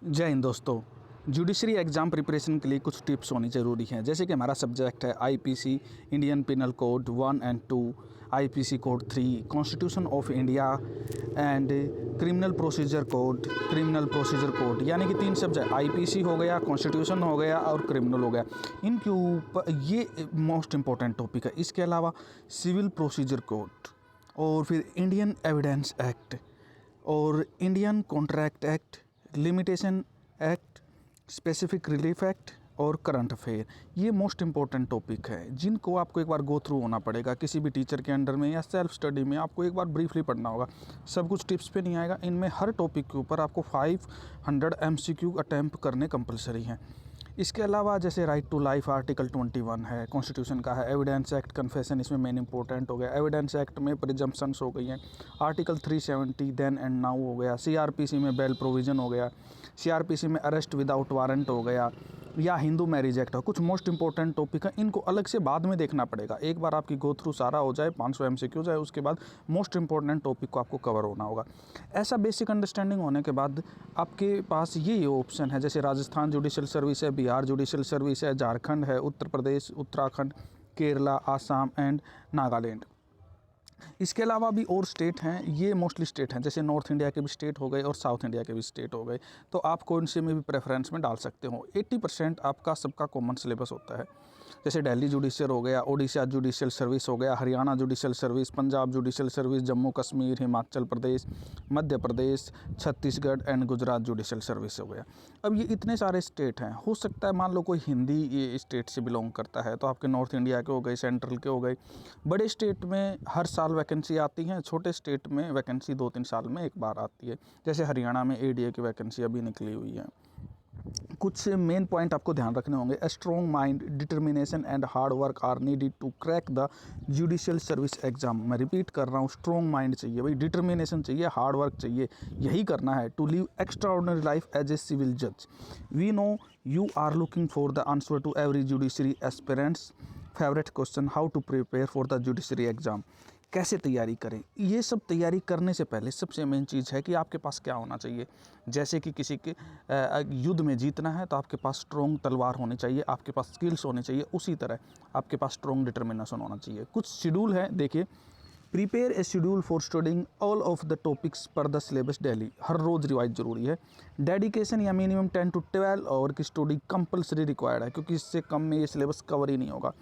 जय हिंद दोस्तों। Judiciary exam preparation के लिए कुछ टिप्स होनी ज़रूरी हैं। जैसे कि हमारा सब्जेक्ट है IPC, Indian penal code 1 and 2, IPC code 3, constitution of India and criminal procedure code, यानी कि 3 सब्जेक्ट आईपीसी हो गया, कॉन्स्टिट्यूशन हो गया और क्रिमिनल हो गया। इनके ऊपर ये मोस्ट इम्पॉर्टेंट टॉपिक है। इसके अलावा सिविल प्रोसीजर कोड और फिर इंडियन एविडेंस एक्ट और Indian contract act, limitation act, specific relief act और करंट अफेयर। ये मोस्ट इम्पॉर्टेंट टॉपिक है जिनको आपको एक बार गो थ्रू होना पड़ेगा। किसी भी टीचर के अंडर में या सेल्फ स्टडी में आपको एक बार ब्रीफली पढ़ना होगा। सब कुछ टिप्स पे नहीं आएगा। इनमें हर टॉपिक के ऊपर आपको 500 MCQ अटैम्प्ट करने कंपलसरी हैं। इसके अलावा जैसे राइट टू लाइफ आर्टिकल 21 है, कॉन्स्टिट्यूशन का है, एविडेंस एक्ट, कन्फेशन इसमें मेन इंपॉर्टेंट हो गया। एविडेंस एक्ट में प्रिजम्पशंस हो गई हैं। आर्टिकल 370 देन एंड नाउ हो गया। सीआरपीसी में बेल प्रोविज़न हो गया। सीआरपीसी में अरेस्ट विदाउट वारंट हो गया, या हिंदू मैरिज एक्ट हो। कुछ मोस्ट इंपॉर्टेंट टॉपिक है, इनको अलग से बाद में देखना पड़ेगा। एक बार आपकी गो थ्रू सारा हो जाए, 500 MCQ जाए, उसके बाद मोस्ट इंपॉर्टेंट टॉपिक को आपको कवर होना होगा। ऐसा बेसिक अंडरस्टैंडिंग होने के बाद आपके पास ये ऑप्शन है, जैसे राजस्थान जुडिशल सर्विस है, बिहार जुडिशल सर्विस है, झारखंड है, उत्तर प्रदेश, उत्तराखंड, केरला, आसाम एंड नागालैंड। इसके अलावा भी और स्टेट हैं, ये मोस्टली स्टेट हैं, जैसे नॉर्थ इंडिया के भी स्टेट हो गए और साउथ इंडिया के भी स्टेट हो गए। तो आप कौन से में भी प्रेफरेंस में डाल सकते हो। 80% आपका सबका कॉमन सिलेबस होता है। जैसे दिल्ली जुडिशियल हो गया, ओडिशा जुडिशियल सर्विस हो गया, Haryana judicial service, Punjab judicial service, Jammu Kashmir, Himachal Pradesh, Madhya Pradesh, Chhattisgarh and Gujarat judicial service हो गया। अब ये इतने सारे स्टेट हैं। हो सकता है मान लो कोई हिंदी ये स्टेट से बिलोंग करता है, तो आपके नॉर्थ इंडिया के हो गए, सेंट्रल के हो गए। बड़े स्टेट में हर साल वैकेंसी आती हैं, छोटे स्टेट में वैकेंसी 2-3 साल में एक बार आती है। जैसे हरियाणा में ADA की वैकेंसी अभी निकली हुई है। कुछ मेन पॉइंट आपको ध्यान रखने होंगे। A strong mind, determination and hard work are needed to crack the judicial service exam. मैं रिपीट कर रहा हूँ, स्ट्रॉन्ग माइंड चाहिए भाई, डिटर्मिनेशन चाहिए, हार्ड वर्क चाहिए, यही करना है to live extraordinary life as a civil जज। We know you are looking for the answer to every judiciary aspirants favourite question, how to prepare for the judiciary exam. कैसे तैयारी करें, ये सब तैयारी करने से पहले सबसे मेन चीज़ है कि आपके पास क्या होना चाहिए। जैसे कि किसी के युद्ध में जीतना है तो आपके पास स्ट्रॉन्ग तलवार होनी चाहिए, आपके पास स्किल्स होने चाहिए। उसी तरह आपके पास स्ट्रॉन्ग डिटर्मिनेशन होना चाहिए। कुछ शेड्यूल है, देखिए। Prepare a schedule for studying all of the topics per the syllabus daily. हर रोज़ रिवाइज जरूरी है। डेडिकेशन या मिनिमम 10 to 12 आवर की स्टडी कंपलसरी रिक्वायर्ड है, क्योंकि इससे कम में ये सिलेबस कवर ही नहीं होगा।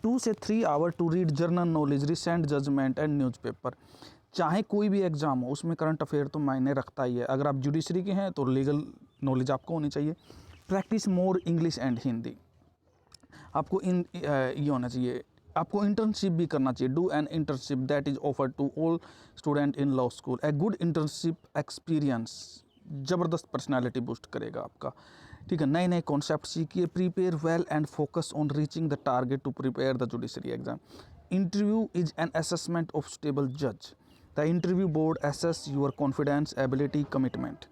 2 से 3 hour to read general knowledge, recent judgement and newspaper. चाहे कोई भी एग्जाम हो, उसमें करंट अफेयर तो मायने रखता ही है। अगर आप जुडिशरी के हैं तो लीगल नॉलेज आपको होनी चाहिए। Practice more English and Hindi. आपको ये होना चाहिए। आपको इंटर्नशिप भी करना चाहिए। Do an internship that is offered to all student in law school. A good internship experience ज़बरदस्त पर्सनालिटी बूस्ट करेगा आपका। ठीक है, नए नए कॉन्सेप्ट सीखिए। Prepare well and focus on reaching the target to prepare the judiciary exam. Interview is an assessment of stable जज। The interview board assess your confidence, ability, commitment.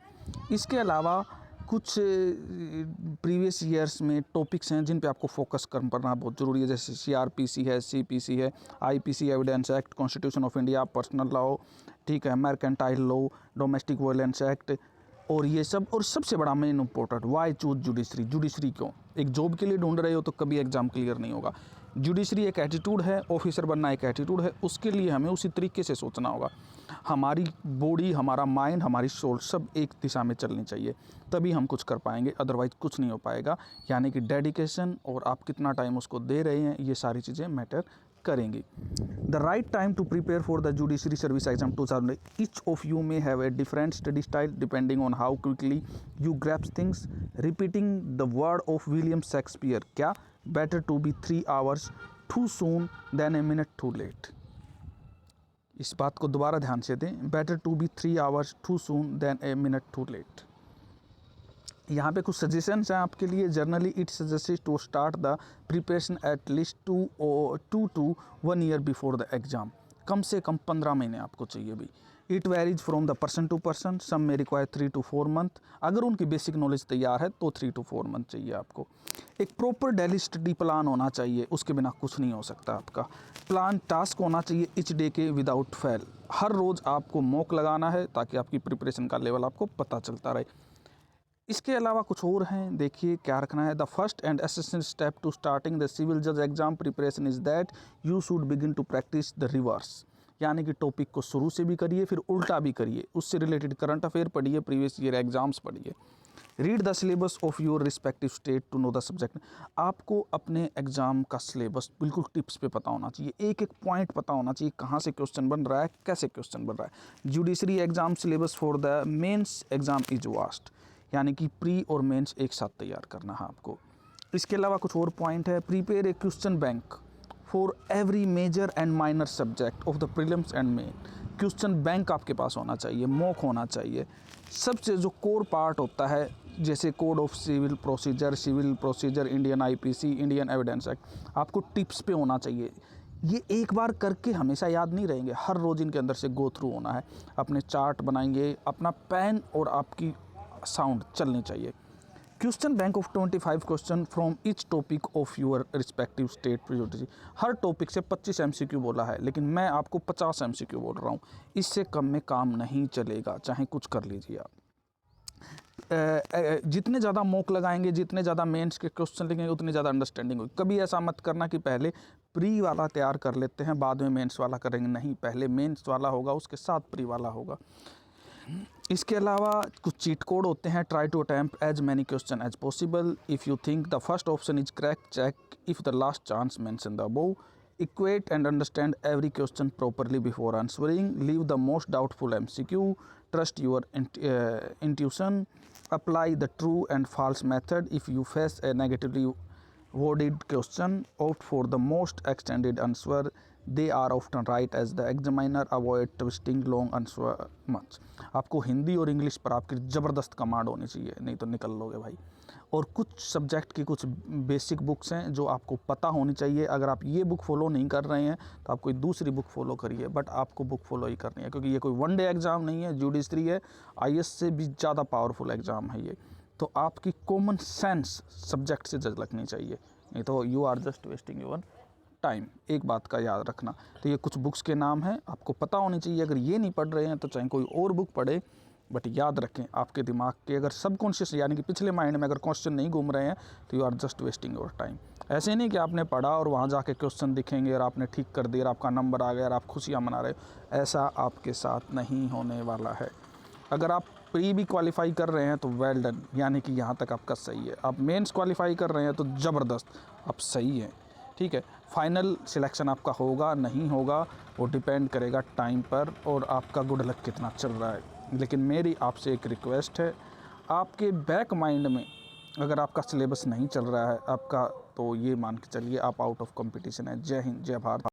इसके अलावा कुछ प्रीवियस ईयर्स में टॉपिक्स हैं जिन पे आपको focus करना बहुत ज़रूरी है। जैसे CRPC है, CPC है, IPC evidence act, constitution of India, personal law, ठीक है, mercantile law, domestic violence act और ये सब। और सबसे बड़ा main important, why choose judiciary. Judiciary क्यों? एक जॉब के लिए ढूंढ रहे हो तो कभी एग्जाम क्लियर नहीं होगा। जुडिशरी एक एटीट्यूड है, ऑफिसर बनना एक एटीट्यूड है। उसके लिए हमें उसी तरीके से सोचना होगा। हमारी बॉडी, हमारा माइंड, हमारी सोल सब एक दिशा में चलनी चाहिए, तभी हम कुछ कर पाएंगे, अदरवाइज कुछ नहीं हो पाएगा। यानी कि डेडिकेशन और आप कितना टाइम उसको दे रहे हैं, ये सारी चीज़ें मैटर करेंगी। The right time to prepare for the judiciary service exam 2000। Each of you may have a different study style depending on how quickly you grasp things. Repeating the word of William Shakespeare, क्या? Better to be 3 hours too soon than a minute too late. इस बात को दोबारा ध्यान से दें। Better to be 3 hours too soon than a minute too late. यहाँ पे कुछ सजेशंस हैं आपके लिए। Generally it suggest to start the preparation at least 2 to 1 year before the exam. कम से कम 15 महीने आपको चाहिए भी। It varies from the person to person, some में रिक्वायर 3 to 4 month। अगर उनकी बेसिक नॉलेज तैयार है तो 3 to 4 month चाहिए आपको। एक प्रॉपर डेली स्टडी प्लान होना चाहिए, उसके बिना कुछ नहीं हो सकता आपका। प्लान टास्क होना चाहिए ईच डे के विदाउट फेल। हर रोज़ आपको मॉक लगाना है ताकि आपकी प्रिपरेशन का लेवल आपको पता चलता रहे। इसके अलावा कुछ और हैं, देखिए क्या रखना है। The first and essential step to starting the civil जज exam preparation is that you should begin to practice the reverse, यानी कि टॉपिक को शुरू से भी करिए फिर उल्टा भी करिए, उससे रिलेटेड करंट अफेयर पढ़िए, प्रीवियस ईयर एग्जाम्स पढ़िए। Read the syllabus of your respective state to know the subject. आपको अपने एग्जाम का सिलेबस बिल्कुल टिप्स पे पता होना चाहिए, एक एक पॉइंट पता होना चाहिए, कहाँ से क्वेश्चन बन रहा है, कैसे क्वेश्चन बन रहा है। Judiciary exam syllabus for the mains exam is vast, यानी कि प्री और मेंस एक साथ तैयार करना है आपको। इसके अलावा कुछ और पॉइंट है। Prepare a question bank for every major and minor subject of the prelims and main. Question bank आपके पास होना चाहिए, मॉक होना चाहिए। सबसे जो कोर पार्ट होता है, जैसे code of civil procedure, Indian IPC, Indian evidence act, आपको टिप्स पे होना चाहिए। ये एक बार करके हमेशा याद नहीं रहेंगे, हर रोज़ इनके अंदर से गो थ्रू होना है। अपने चार्ट बनाएंगे, अपना पेन और आपकी साउंड चलनी चाहिए। Question bank of 25 question from each topic of your respective state priority. Her topic से 25 एमसीक्यू बोला है, लेकिन मैं आपको 50 एमसीक्यू बोल रहा हूँ। इससे कम में काम नहीं चलेगा, चाहे कुछ कर लीजिए आप। जितने ज़्यादा मॉक लगाएंगे, जितने ज़्यादा मेंस के क्वेश्चन लिखेंगे, उतनी ज़्यादा अंडरस्टैंडिंग होगी। कभी ऐसा मत करना कि पहले प्री वाला तैयार कर लेते हैं बाद में मेंस वाला करेंगे, नहीं, पहले मेंस वाला होगा उसके साथ प्री वाला होगा। इसके अलावा कुछ चीट कोड होते हैं। Try to attempt as many question as possible. If you think the first option is correct, check if the last chance mention the above. Equate and understand every question properly before answering. Leave the most doubtful MCQ. Trust your intuition. Apply the true and false method. If you face a negatively worded question, opt for the most extended answer. They are often right as the examiner. Avoid twisting long answer much. आपको हिंदी और English पर आपकी ज़बरदस्त command होनी चाहिए, नहीं तो निकल लोगे भाई। और कुछ सब्जेक्ट की कुछ बेसिक बुक्स हैं जो आपको पता होनी चाहिए। अगर आप ये बुक फॉलो नहीं कर रहे हैं तो आप कोई दूसरी बुक फॉलो करिए, बट आपको बुक फॉलो ही करनी है, क्योंकि ये कोई वन डे एग्ज़ाम नहीं है, जुडिशरी है, आईएएस से भी ज़्यादा पावरफुल एग्ज़ाम है ये। तो आपकी कॉमन सेंस सब्जेक्ट से जज लगनी चाहिए, नहीं तो you are just wasting your time. एक बात का याद रखना। तो ये कुछ बुक्स के नाम हैं, आपको पता होनी चाहिए। अगर ये नहीं पढ़ रहे हैं तो चाहे कोई और बुक पढ़े, बट याद रखें आपके दिमाग के अगर सबकॉन्शियस यानी कि पिछले माइंड में अगर क्वेश्चन नहीं घूम रहे हैं तो you are just wasting your time. ऐसे नहीं कि आपने पढ़ा और वहाँ जाके क्वेश्चन दिखेंगे और आपने ठीक कर दिया और आपका नंबर आ गया और आप खुशियाँ मना रहे हो। ऐसा आपके साथ नहीं होने वाला है। अगर आप प्री भी क्वालिफाई कर रहे हैं तो वेल डन, यानी कि यहाँ तक आपका सही है। आप मेंस क्वालिफाई कर रहे हैं तो ज़बरदस्त, आप सही हैं, ठीक है। फाइनल सिलेक्शन आपका होगा नहीं होगा वो डिपेंड करेगा टाइम पर और आपका गुड लक कितना चल रहा है। लेकिन मेरी आपसे एक रिक्वेस्ट है, आपके बैक माइंड में अगर आपका सिलेबस नहीं चल रहा है आपका, तो ये मान के चलिए आप आउट ऑफ कंपटीशन है। जय हिंद, जय भारत।